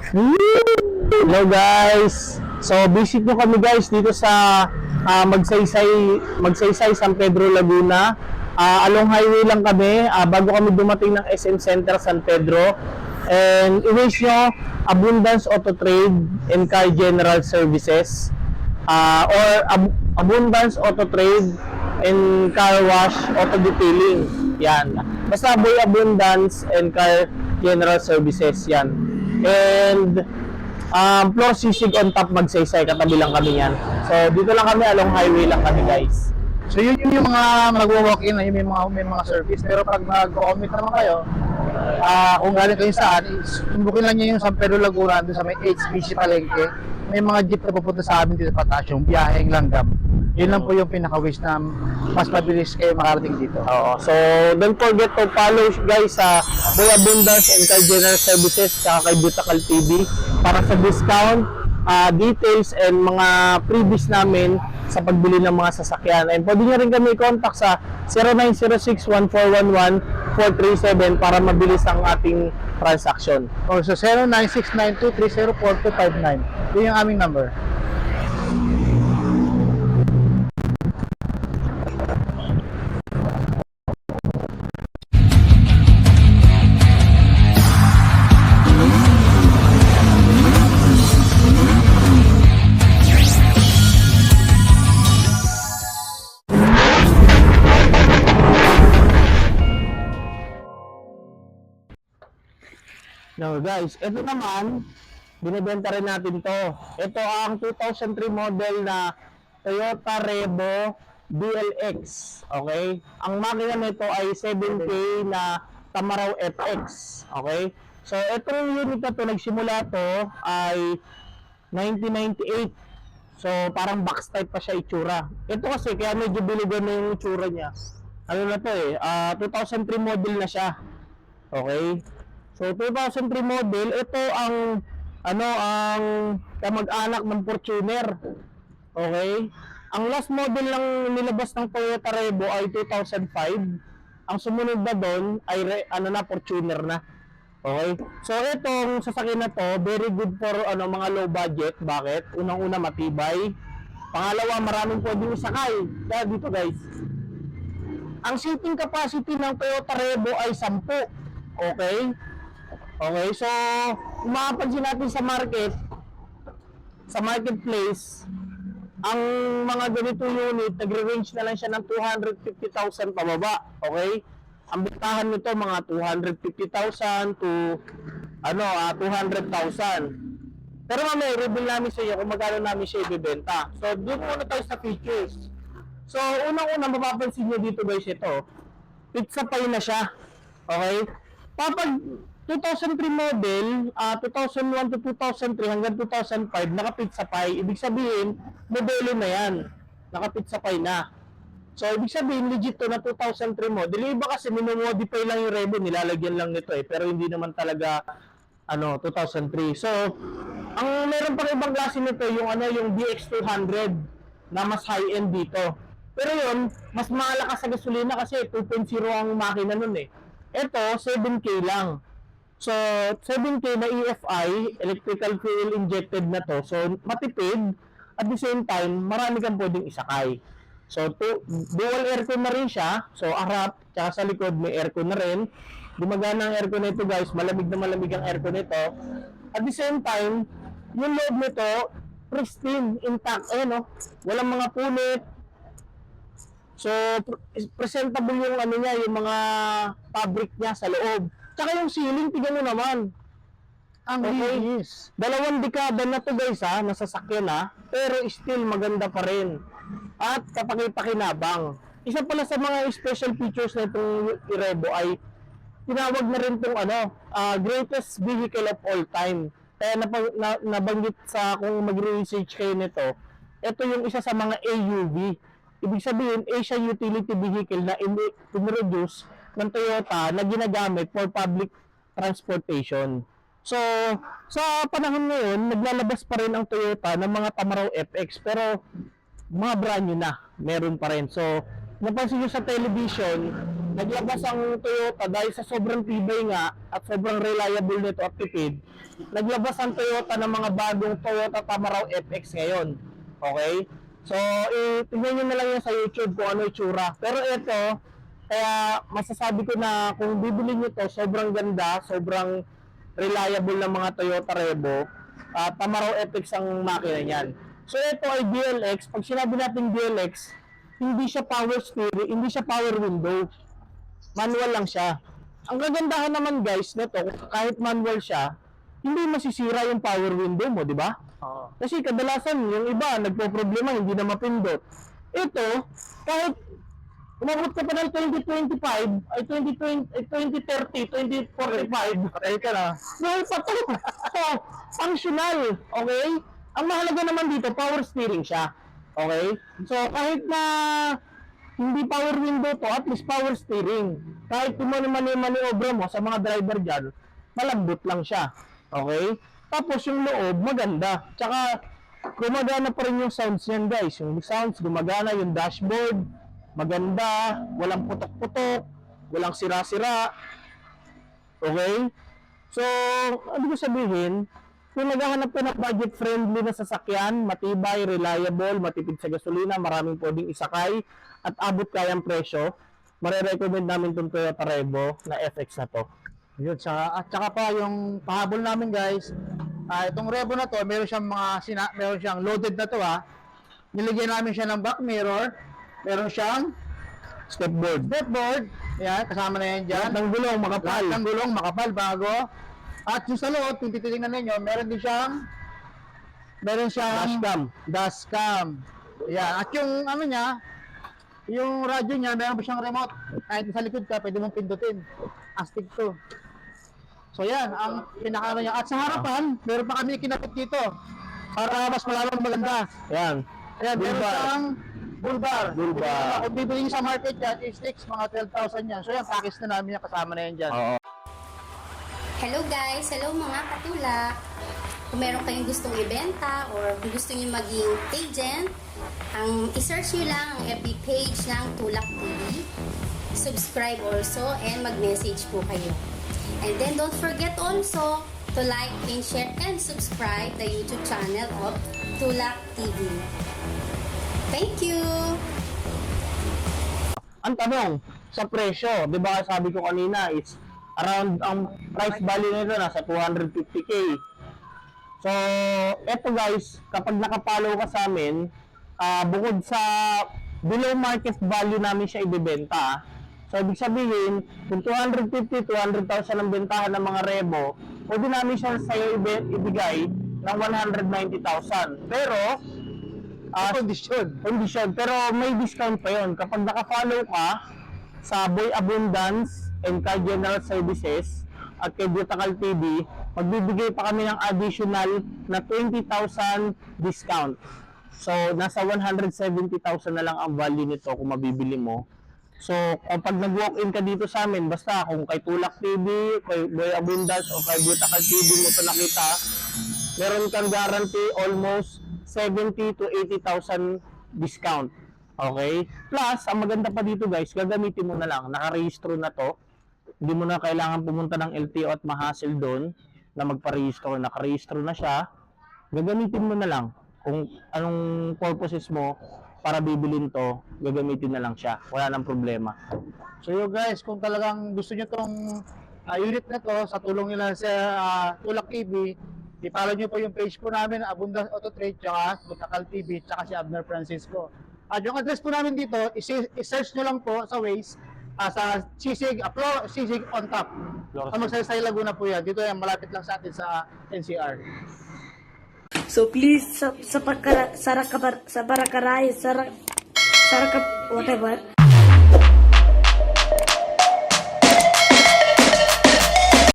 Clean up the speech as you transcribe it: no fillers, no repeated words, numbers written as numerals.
Hello guys! So visit nyo kami guys dito sa Magsaysay, San Pedro, Laguna. Along highway lang kami bago kami dumating ng SM Center San Pedro. And i-wish nyo Abundance Auto Trade and Car General Services or Abundance Auto Trade and Car Wash Auto Detailing. Yan. Basta Boy Abundance and Car General Services. Yan. And floor sisig on top Magsaysay, katabi lang kami yan. So dito lang kami, along highway lang kami guys. So yun yung mga mag-walk-in na yung may mga service. Pero pag mag-commit naman kayo, kung galing kayo saan, sumbukin lang nyo yung San Pedro Laguna doon sa may HBC Palengke. May mga jeep na pupunta sa amin dito pataas, yung biyaheng langgam. Yun lang po yung pinaka-ways na mas mabilis kayo makarating dito. Oo. So don't forget to follow guys sa Boy Abundance and Car General Services saka kay Butacal TV para sa discount, details and mga freebies namin sa pagbili ng mga sasakyan. And pwede nyo rin kami i-contact sa 0906-1411-437 para mabilis ang ating transaction. O so 0969230429. Yun yung aming number. Now guys, ito naman, binibenta rin natin to. Ito ang 2003 model na Toyota Revo DLX. Okay? Ang makina nito ay 7K na Tamaraw FX. Okay? So itong unit na to, nagsimula to ay 1998. So parang box type pa siya itsura. Ito kasi kaya medyo biligan na yung itsura niya. Ano na to 2003 model na siya. Okay? So 2003 model, ito ang ang kamag-anak ng Fortuner. Okay? Ang last model lang nilabas ng Toyota Revo ay 2005. Ang sumunod na doon ay Fortuner na. Okay? So itong sasakyan na to, very good for mga low budget. Bakit? Unang-una matibay. Pangalawa, maraming pwedeng isakay. Kaya dito guys, ang seating capacity ng Toyota Revo ay 10. Okay? Okay, so kung makapansin natin sa marketplace, ang mga ganito unit, nagre-range na lang siya ng 250,000 pababa. Okay? Ang bentahan nito mga 250,000 to 200,000. Pero mamaya, reveal namin sa iyo kung magkano namin siya ibibenta. So, doon muna tayo sa features. So, unang-una, mapapansin nyo dito guys ito. Pizza pie na siya. Okay? Kapag 2003 model, 2001 to 2003 hanggang 2005, naka-pizza pie. Ibig sabihin, modelo na yan. Naka-pizza pie na. So, ibig sabihin, legit to na 2003 model. Yung iba kasi, minimodify lang yung Revo, nilalagyan lang nito pero hindi naman talaga 2003. So, ang meron pang ibang klase nito, yung DX200 na mas high-end dito. Pero yun, mas malakas sa gasolina kasi 2.0 ang makina nun Ito, 7K lang. So, 7K na EFI, electrical fuel injected na to. So, matipid. At the same time, marami kang pwedeng isakay. So, dual aircon na rin siya. So, harap, tsaka sa likod may aircon na rin. Gumagana ang aircon nito guys. Malamig na malamig ang aircon nito. At the same time, yung loob nito, pristine, intact. Walang mga punit. So, presentable yung yung mga fabric niya sa loob. Tsaka yung ceiling, tignan mo naman. Ang linis. 2 dekada na to guys nasasakyan pero still maganda pa rin. At kapag-pakinabang. Isa pala sa mga special features na itong Revo ay tinawag na rin itong greatest vehicle of all time. Kaya nabanggit sa kung mag-research kayo nito, ito yung isa sa mga AUV. Ibig sabihin, Asian Utility Vehicle na introduce ng Toyota na ginagamit for public transportation. So, sa panahon ngayon, naglalabas pa rin ang Toyota ng mga Tamaraw FX pero mga brand new na, meron pa rin. So, napansin nyo sa television, naglabas ang Toyota dahil sa sobrang tibay nga at sobrang reliable nito at tipid. Naglabas ang Toyota ng mga bagong Toyota Tamaraw FX ngayon. Okay? So, tingnan nyo na lang yan sa YouTube kung ano itsura. Pero ito, kaya masasabi ko na kung bibili nyo to, sobrang ganda, sobrang reliable ng mga Toyota Revo. Tamaraw FX ang makina niyan. So, ito ay DLX. Pag sinabi natin DLX, hindi siya power steering, hindi siya power window. Manual lang siya. Ang kagandahan naman guys nito, kahit manual siya, hindi masisira yung power window mo, di ba? Oo. Kasi kadalasan yung iba nagpo-problema hindi na mapindot. Ito, kahit umabot ka pa ng 2025, ay 2020, ay 2030, 2045, Patay ka na. dahil pa to. So, functional, okay? Ang mahalaga naman dito, power steering siya. Okay? So, kahit na hindi power window to, at least power steering. Kahit mani-maniobra mo sa mga driver dyan, malambot lang siya. Okay? Tapos yung loob, maganda. Tsaka, gumagana pa rin yung sounds yan guys. Yung sounds, gumagana yung dashboard. Maganda, walang putok-putok, walang sira-sira. Okay? So, ano ko sabihin, kung naghahanap ka ng budget-friendly na sasakyan, matibay, reliable, matipid sa gasolina, maraming pwedeng isakay, at abot kayang presyo, marirecommend namin itong Toyota Revo na FX na to. Yun, at saka pa yung pahabol namin guys, itong Revo na to, meron siyang loaded na to Nilagyan namin siya ng back mirror, meron siyang Stepboard. yan, kasama na yan dyan. Lahat ng gulong, makapal. Lahat ng gulong, makapal, bago. At yung sa loob, kung titingnan ninyo, meron siyang dashcam. Yan, at yung ano niya, yung radyo niya, meron pa siyang remote. Kahit sa likod ka, pwede mong pindutin. Astig to. So yan, ang pinaka niya. At sa harapan, meron pa kami kinapit dito. Para mas malamang maganda. Yan. Ayan, meron siyang bull bar. Kung bibili niyo sa market yan, sticks, mga 12,000 yan. So yan, package na namin yan, kasama na yan dyan. Oo. Hello guys! Hello mga katulak! Kung meron kayong gustong ibenta or kung gusto niyo maging agent, i-search nyo lang ang FB page ng Tulak TV. Subscribe also and mag-message po kayo. And then don't forget also to like and share and subscribe the YouTube channel of Tulak TV. Thank you! Ang tanong, sa presyo, di ba sabi ko kanina is around ang price value nito nasa 250k. So, eto guys, kapag nakapollow ka sa amin, bukod sa below market value namin siya ibebenta. So, ibig sabihin, kung 250, 200,000 ang bentahan ng mga Revo, pwede namin siya sa'yo ibigay ng 190,000. Pero, condition. Pero may discount pa yon. Kapag nakafollow ka sa Boy Abundance and Car General Services at kay Butacal TV, magbibigay pa kami ng additional na 20,000 discount. So, nasa 170,000 na lang ang value nito kung mabibili mo. So, kapag nag-walk-in ka dito sa amin, basta kung kay Tulak TV, kay Boy Abundance o kay Butacal TV mo ito nakita, meron kang guarantee almost 70 to 80,000 discount. Okay? Plus, ang maganda pa dito guys, gagamitin mo na lang. Nakarehistro na to. Hindi mo na kailangan pumunta ng LTO at ma-hassle doon na magparehistro. Nakarehistro na siya. Gagamitin mo na lang. Kung anong purposes mo para bibilin to, gagamitin na lang siya. Wala nang problema. So yun guys, kung talagang gusto nyo tong unit na to, sa tulong nila sa Tulak TV, i-follow nyo po yung page po namin, Abundance Auto Trade, tsaka Butacal TV, tsaka si Abner Francisco. At yung address po namin dito, i-search nyo lang po sa Waze, sa Sisig on top. Sa Magsaysay Laguna po yan. Dito yan, malapit lang sa atin sa NCR. So please, whatever.